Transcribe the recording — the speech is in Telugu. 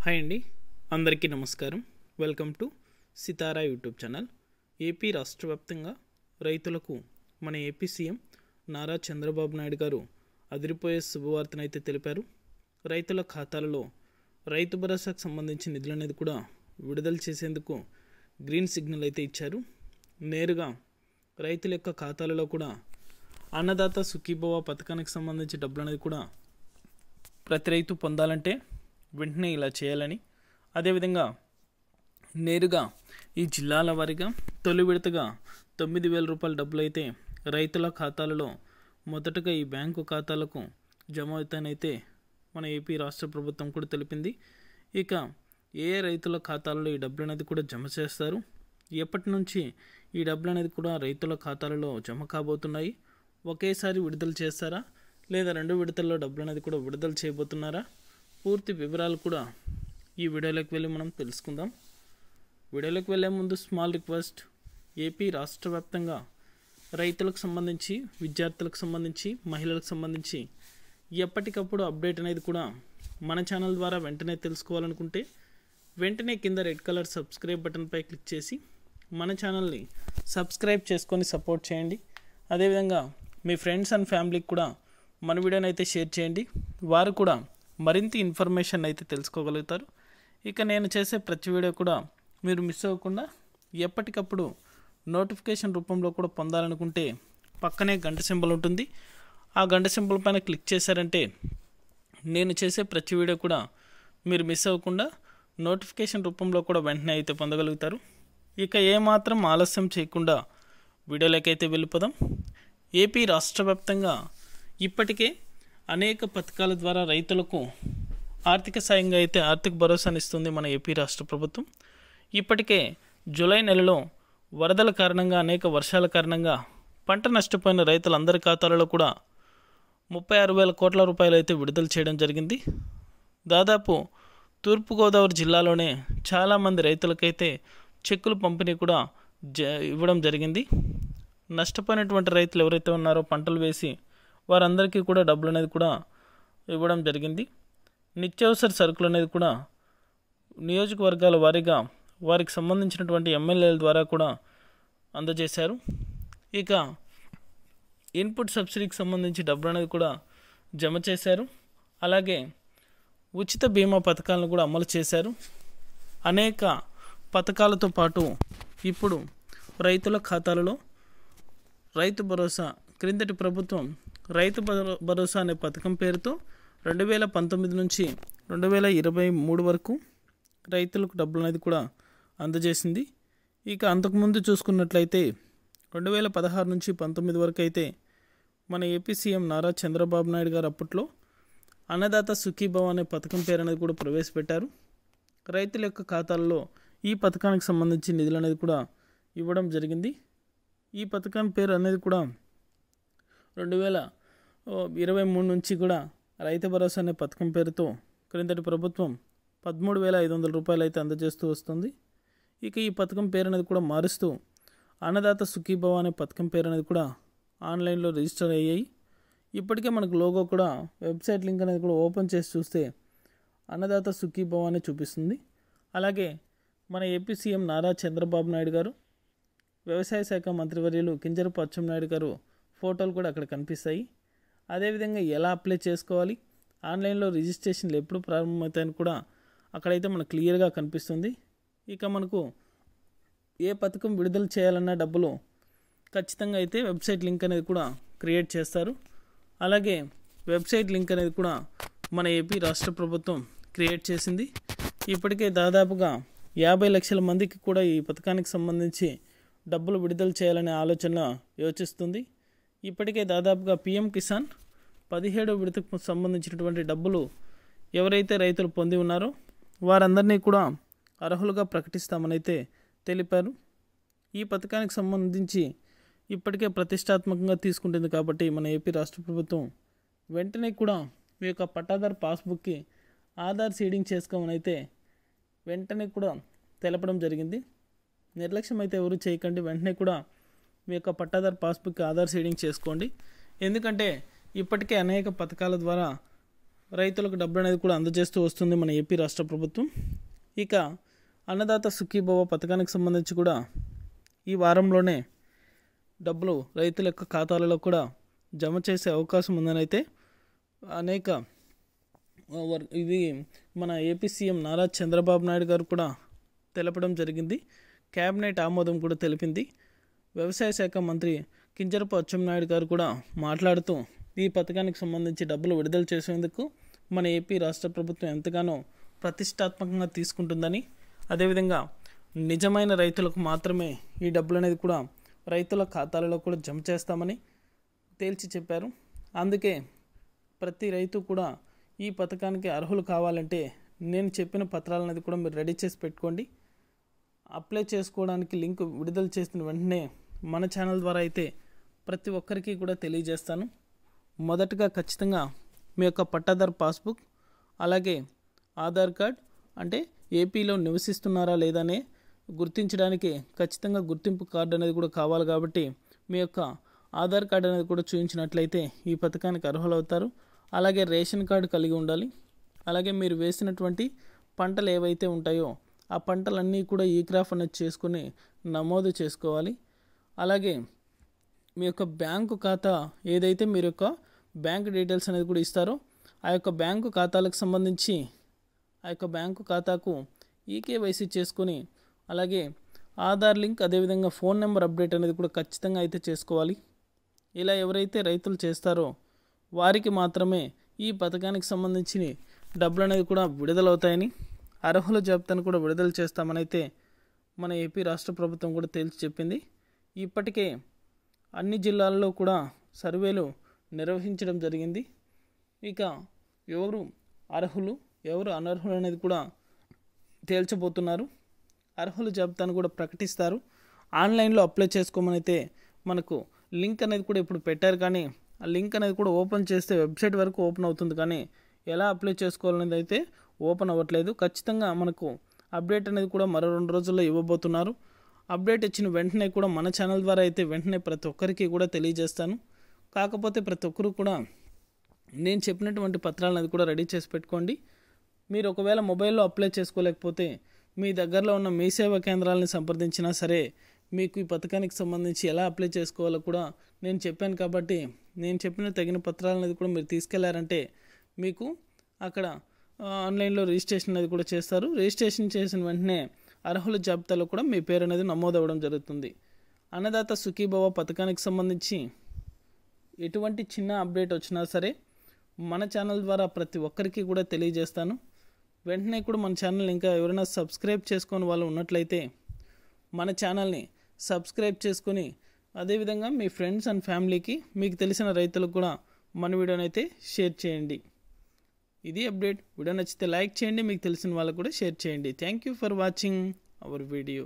హాయ్ అండి, అందరికీ నమస్కారం. Welcome to Sitara YouTube channel. AP రాష్ట్ర వ్యాప్తంగా రైతులకు మన ఏపీ సీఎం నారా చంద్రబాబు నాయుడు గారు అదిరిపోయే శుభవార్తను అయితే తెలిపారు. రైతుల ఖాతాలలో రైతు భరోసాకు సంబంధించిన నిధులు అనేది కూడా విడుదల చేసేందుకు గ్రీన్ సిగ్నల్ అయితే ఇచ్చారు. నేరుగా రైతుల యొక్క ఖాతాలలో కూడా అన్నదాత సుఖీభవ పథకానికి సంబంధించి డబ్బులు అనేది కూడా ప్రతి రైతు పొందాలంటే వెంటనే ఇలా చేయాలని, అదేవిధంగా నేరుగా ఈ జిల్లాల వారీగా తొలి విడతగా 9,000 రూపాయల డబ్బులు అయితే రైతుల ఖాతాలలో మొదటగా ఈ బ్యాంకు ఖాతాలకు జమ అవుతానైతే మన ఏపీ రాష్ట్ర ప్రభుత్వం కూడా తెలిపింది. ఇక ఏ రైతుల ఖాతాలలో ఈ డబ్బులు అనేది కూడా జమ చేస్తారు, ఎప్పటి నుంచి ఈ డబ్బులు అనేది కూడా రైతుల ఖాతాలలో జమ కాబోతున్నాయి, ఒకేసారి విడుదల చేస్తారా లేదా 2 విడతల్లో డబ్బులు అనేది కూడా విడుదల చేయబోతున్నారా, పూర్తి వివరాలు కూడా ఈ వీడియోలోకి వెళ్ళి మనం తెలుసుకుందాం. వీడియోలోకి వెళ్ళే ముందు స్మాల్ రిక్వెస్ట్, ఏపీ రాష్ట్ర వ్యాప్తంగా రైతులకు సంబంధించి, విద్యార్థులకు సంబంధించి, మహిళలకు సంబంధించి ఎప్పటికప్పుడు అప్డేట్ అనేది కూడా మన ఛానల్ ద్వారా వెంటనే తెలుసుకోవాలనుకుంటే వెంటనే కింద రెడ్ కలర్ సబ్స్క్రైబ్ బటన్పై క్లిక్ చేసి మన ఛానల్ని సబ్స్క్రైబ్ చేసుకొని సపోర్ట్ చేయండి. అదేవిధంగా మీ ఫ్రెండ్స్ అండ్ ఫ్యామిలీకి కూడా మన వీడియోని అయితే షేర్ చేయండి, వారు కూడా మరింత ఇన్ఫర్మేషన్ అయితే తెలుసుకోగలుగుతారు. ఇక నేను చేసే ప్రతి వీడియో కూడా మీరు మిస్ అవ్వకుండా ఎప్పటికప్పుడు నోటిఫికేషన్ రూపంలో కూడా పొందాలనుకుంటే పక్కనే గంట సింబల్ ఉంటుంది. ఆ గంట సింబల్ పైన క్లిక్ చేశారంటే నేను చేసే ప్రతి వీడియో కూడా మీరు మిస్ అవ్వకుండా నోటిఫికేషన్ రూపంలో కూడా వెంటనే అయితే పొందగలుగుతారు. ఇక ఏమాత్రం ఆలస్యం చేయకుండా వీడియోలోకైతే వెళ్ళిపోదాం. ఏపీ రాష్ట్ర వ్యాప్తంగా ఇప్పటికే అనేక పథకాల ద్వారా రైతులకు ఆర్థిక సాయంగా అయితే ఆర్థిక భరోసాను ఇస్తుంది మన ఏపీ రాష్ట్ర ప్రభుత్వం. ఇప్పటికే జూలై నెలలో వరదల కారణంగా, అనేక వర్షాల కారణంగా పంట నష్టపోయిన రైతులందరి ఖాతాలలో కూడా 36,000 కోట్ల రూపాయలు అయితే విడుదల చేయడం జరిగింది. దాదాపు తూర్పుగోదావరి జిల్లాలోనే చాలామంది రైతులకైతే చెక్కులు పంపిణీ కూడా ఇవ్వడం జరిగింది. నష్టపోయినటువంటి రైతులు ఎవరైతే ఉన్నారో పంటలు వేసి వారందరికీ కూడా డబ్బులు అనేది కూడా ఇవ్వడం జరిగింది. నిత్యావసర సరుకులు అనేది కూడా నియోజకవర్గాల వారీగా వారికి సంబంధించినటువంటి ఎమ్మెల్యేల ద్వారా కూడా అందజేశారు. ఇక ఇన్పుట్ సబ్సిడీకి సంబంధించి డబ్బులు అనేది కూడా జమ చేశారు. అలాగే ఉచిత బీమా పథకాలను కూడా అమలు చేశారు. అనేక పథకాలతో పాటు ఇప్పుడు రైతుల ఖాతాలలో రైతు భరోసా, క్రిందటి ప్రభుత్వం రైతు భరోసా అనే పథకం పేరుతో 2019 నుంచి 2023 వరకు రైతులకు డబ్బులు అనేది కూడా అందజేసింది. ఇక అంతకుముందు చూసుకున్నట్లయితే 2016 నుంచి 19 వరకు అయితే మన ఏపీ సీఎం నారా చంద్రబాబు నాయుడు గారు అప్పట్లో అన్నదాత సుఖీభవ అనే పథకం పేరు అనేది కూడా ప్రవేశపెట్టారు. రైతుల యొక్క ఖాతాల్లో ఈ పథకానికి సంబంధించి నిధులు అనేది కూడా ఇవ్వడం జరిగింది. ఈ పథకాన్ని పేరు అనేది కూడా 2023 నుంచి కూడా రైతు భరోసా అనే పథకం పేరుతో క్రిందటి ప్రభుత్వం 13,500 రూపాయలు అయితే అందజేస్తూ వస్తుంది. ఇక ఈ పథకం పేరు అనేది కూడా మారుస్తూ అన్నదాత సుఖీభవ అనే పథకం పేరు అనేది కూడా ఆన్లైన్లో రిజిస్టర్ అయ్యాయి. ఇప్పటికే మనకు లోగో కూడా, వెబ్సైట్ లింక్ అనేది కూడా ఓపెన్ చేసి చూస్తే అన్నదాత సుఖీభవ అని చూపిస్తుంది. అలాగే మన ఏపీ సీఎం నారా చంద్రబాబు నాయుడు గారు, వ్యవసాయ శాఖ మంత్రివర్యులు కింజరపు అచ్చెన్నాయుడు గారు ఫోటోలు కూడా అక్కడ కనిపిస్తాయి. అదేవిధంగా ఎలా అప్లై చేసుకోవాలి, ఆన్లైన్లో రిజిస్ట్రేషన్లు ఎప్పుడు ప్రారంభమవుతాయని కూడా అక్కడైతే మనకు క్లియర్గా కనిపిస్తుంది. ఇక మనకు ఏ పథకం విడుదల చేయాలన్న డబ్బులు ఖచ్చితంగా అయితే వెబ్సైట్ లింక్ అనేది కూడా క్రియేట్ చేస్తారు. అలాగే వెబ్సైట్ లింక్ అనేది కూడా మన ఏపీ రాష్ట్ర ప్రభుత్వం క్రియేట్ చేసింది. ఇప్పటికే దాదాపుగా 50 లక్షల మందికి కూడా ఈ పథకానికి సంబంధించి డబ్బులు విడుదల చేయాలనే ఆలోచన యోచిస్తుంది. ఇప్పటికే దాదాపుగా పీఎం కిసాన్ 17వ విడతకు సంబంధించినటువంటి డబ్బులు ఎవరైతే రైతులు పొంది ఉన్నారో వారందరినీ కూడా అర్హులుగా ప్రకటిస్తామని అయితే తెలిపారు. ఈ పథకానికి సంబంధించి ఇప్పటికే ప్రతిష్టాత్మకంగా తీసుకుంటుంది కాబట్టి మన ఏపీ రాష్ట్ర ప్రభుత్వం వెంటనే కూడా మీ యొక్క పట్టాదారు పాస్బుక్కి ఆధార్ సీడింగ్ చేసుకోమని అయితే వెంటనే కూడా తెలపడం జరిగింది. నిర్లక్ష్యం అయితే ఎవరు చేయకండి, వెంటనే కూడా మీ యొక్క పట్టాదారు పాస్బుక్ ఆధార్ సీడింగ్ చేసుకోండి. ఎందుకంటే ఇప్పటికే అనేక పథకాల ద్వారా రైతులకు డబ్బులు అనేది కూడా అందజేస్తూ వస్తుంది మన ఏపీ రాష్ట్ర ప్రభుత్వం. ఇక అన్నదాత సుఖీభవ పథకానికి సంబంధించి కూడా ఈ వారంలోనే డబ్బులు రైతుల యొక్క ఖాతాలలో కూడా జమ చేసే అవకాశం ఉందని అయితే అనేక ఇది మన ఏపీ సీఎం నారా చంద్రబాబు నాయుడు గారు కూడా తెలపడం జరిగింది. క్యాబినెట్ ఆమోదం కూడా తెలిపింది. వ్యవసాయ శాఖ మంత్రి కింజరపు అచ్చెన్నాయుడు గారు కూడా మాట్లాడుతూ ఈ పథకానికి సంబంధించి డబ్బులు విడుదల చేసేందుకు మన ఏపీ రాష్ట్ర ప్రభుత్వం ఎంతగానో ప్రతిష్టాత్మకంగా తీసుకుంటుందని, అదేవిధంగా నిజమైన రైతులకు మాత్రమే ఈ డబ్బులు అనేది కూడా రైతుల ఖాతాలలో కూడా జమ చేస్తామని తేల్చి చెప్పారు. అందుకే ప్రతి రైతు కూడా ఈ పథకానికి అర్హులు కావాలంటే నేను చెప్పిన పత్రాలు అనేది కూడా మీరు రెడీ చేసి పెట్టుకోండి. అప్లై చేసుకోవడానికి లింక్ విడుదల చేసిన వెంటనే మన ఛానల్ ద్వారా అయితే ప్రతి ఒక్కరికి కూడా తెలియజేస్తాను. మొదటగా ఖచ్చితంగా మీ యొక్క పట్టాదారు పాస్బుక్, అలాగే ఆధార్ కార్డ్, అంటే ఏపీలో నివసిస్తున్నారా లేదనే గుర్తించడానికి ఖచ్చితంగా గుర్తింపు కార్డు అనేది కూడా కావాలి. కాబట్టి మీ యొక్క ఆధార్ కార్డు అనేది కూడా చూపించినట్లయితే ఈ పథకానికి అర్హులవుతారు. అలాగే రేషన్ కార్డు కలిగి ఉండాలి. అలాగే మీరు వేసినటువంటి పంటలు ఏవైతే ఉంటాయో ఆ పంటలన్నీ కూడా ఈ క్రాఫ్ అనేది చేసుకుని నమోదు చేసుకోవాలి. అలాగే మీ యొక్క బ్యాంకు ఖాతా ఏదైతే మీరు యొక్క బ్యాంక్ డీటెయిల్స్ అనేది కూడా ఇస్తారో ఆ యొక్క బ్యాంకు ఖాతాలకు సంబంధించి ఆ యొక్క బ్యాంకు ఖాతాకు ఈకేవైసీ చేసుకొని, అలాగే ఆధార్ లింక్, అదేవిధంగా ఫోన్ నెంబర్ అప్డేట్ అనేది కూడా ఖచ్చితంగా అయితే చేసుకోవాలి. ఇలా ఎవరైతే రైతులు చేస్తారో వారికి మాత్రమే ఈ పథకానికి సంబంధించి డబ్బులు అనేది కూడా విడుదలవుతాయని, అర్హుల జాబితాను కూడా విడుదల చేస్తామని అయితే మన ఏపీ రాష్ట్ర ప్రభుత్వం కూడా తేల్చి చెప్పింది. ఇప్పటికే అన్ని జిల్లాల్లో కూడా సర్వేలు నిర్వహించడం జరిగింది. ఇక ఎవరు అర్హులు ఎవరు అనర్హులు అనేది కూడా తేల్చబోతున్నారు. అర్హుల జాబితాను కూడా ప్రకటిస్తారు. ఆన్లైన్లో అప్లై చేసుకోమని అయితే మనకు లింక్ అనేది కూడా ఇప్పుడు పెట్టారు, కానీ ఆ లింక్ అనేది కూడా ఓపెన్ చేస్తే వెబ్సైట్ వరకు ఓపెన్ అవుతుంది, కానీ ఎలా అప్లై చేసుకోవాలనేది అయితే ఓపెన్ అవ్వట్లేదు. ఖచ్చితంగా మనకు అప్డేట్ అనేది కూడా మరో 2 రోజుల్లో ఇవ్వబోతున్నారు. అప్డేట్ ఇచ్చిన వెంటనే కూడా మన ఛానల్ ద్వారా అయితే వెంటనే ప్రతి ఒక్కరికి కూడా తెలియజేస్తాను. కాకపోతే ప్రతి ఒక్కరు కూడా నేను చెప్పినటువంటి పత్రాలను అది కూడా రెడీ చేసి పెట్టుకోండి. మీరు ఒకవేళ మొబైల్లో అప్లై చేసుకోలేకపోతే మీ దగ్గరలో ఉన్న మీ సేవా కేంద్రాలను సంప్రదించినా సరే మీకు ఈ పథకానికి సంబంధించి ఎలా అప్లై చేసుకోవాలో కూడా నేను చెప్పాను. కాబట్టి నేను చెప్పిన తగిన పత్రాలు అనేది కూడా మీరు తీసుకెళ్లారంటే మీకు అక్కడ ఆన్లైన్లో రిజిస్ట్రేషన్ అనేది కూడా చేస్తారు. రిజిస్ట్రేషన్ చేసిన వెంటనే అర్హుల జాబితాలో కూడా మీ పేరు అనేది నమోదవ్వడం జరుగుతుంది. అన్నదాత సుఖీభవ పథకానికి సంబంధించి ఎటువంటి చిన్న అప్డేట్ వచ్చినా సరే మన ఛానల్ ద్వారా ప్రతి ఒక్కరికి కూడా తెలియజేస్తాను. వెంటనే కూడా మన ఛానల్ ఇంకా ఎవరైనా సబ్స్క్రైబ్ చేసుకొని వాళ్ళు ఉన్నట్లయితే మన ఛానల్ని సబ్స్క్రైబ్ చేసుకొని, అదేవిధంగా మీ ఫ్రెండ్స్ అండ్ ఫ్యామిలీకి మీకు తెలిసిన రైతులకు కూడా మన వీడియోని అయితే షేర్ చేయండి. ఇది అప్డేట్. వీడియో నచ్చితే లైక్ చేయండి, మీకు తెలిసిన వాళ్ళకు కూడా షేర్ చేయండి. Thank you for watching our video.